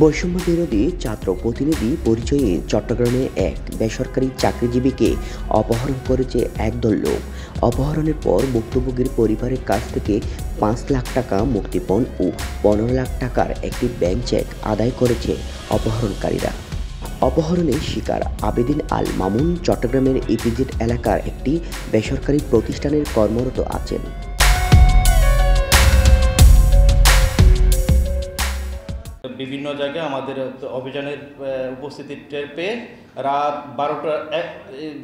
বৈষম্য বিরোধী ছাত্র প্রতিনিধি পরিচয়ে চট্টগ্রামে এক বেসরকারি চাকরিজীবীকে অপহরণ করেছে একদল লোক। অপহরণের পর ভুক্তভোগীর পরিবারের কাছ থেকে ৫ লাখ টাকা মুক্তিপণ ও ১৫ লাখ টাকার একটি ব্যাংক চেক আদায় করেছে অপহরণকারীরা। অপহরণের শিকার আবেদিন আল মামুন চট্টগ্রামের ইপিজেড এলাকার একটি বেসরকারি প্রতিষ্ঠানের কর্মরত আছেন। বিভিন্ন জায়গায় আমাদের অভিযানের উপস্থিতি টের পেয়ে রাত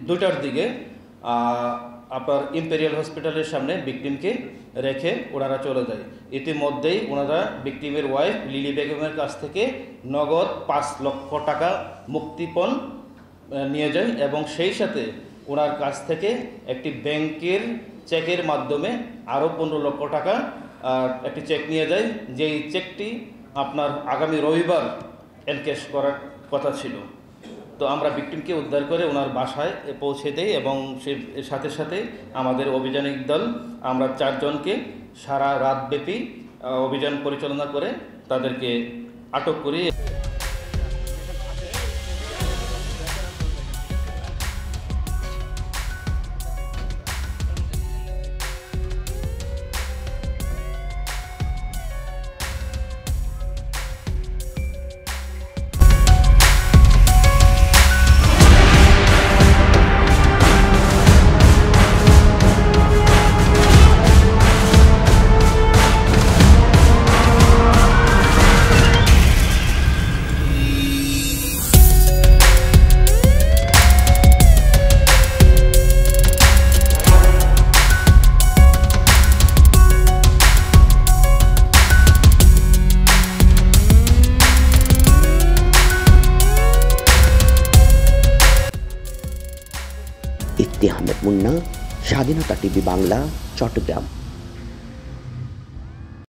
2টার দিকে আপনার ইম্পেরিয়াল হসপিটালের সামনে ভিকটিমকে রেখে ওনারা চলে যায়। ইতিমধ্যেই ওনারা ভিকটিমের ওয়াইফ লিলি বেগমের কাছ থেকে নগদ ৫ লক্ষ টাকা মুক্তিপণ নিয়ে যায় এবং সেই সাথে ওনার কাছ থেকে একটি ব্যাংকের চেকের মাধ্যমে আরও ১৫ লক্ষ টাকা একটি চেক নিয়ে যায়, যেই চেকটি আপনার আগামী রবিবার এনক্যাশ করার কথা ছিল। তো আমরা ভিকটিমকে উদ্ধার করে ওনার বাসায় পৌঁছে দেই এবং সে সাথে সাথে আমাদের অভিযানিক দল আমরা ৪ জনকে সারা রাতব্যাপী অভিযান পরিচালনা করে তাদেরকে আটক করি। ইফতি আহমেদ মুন্না, স্বাধীনতা টিভি বাংলা, চট্টগ্রাম।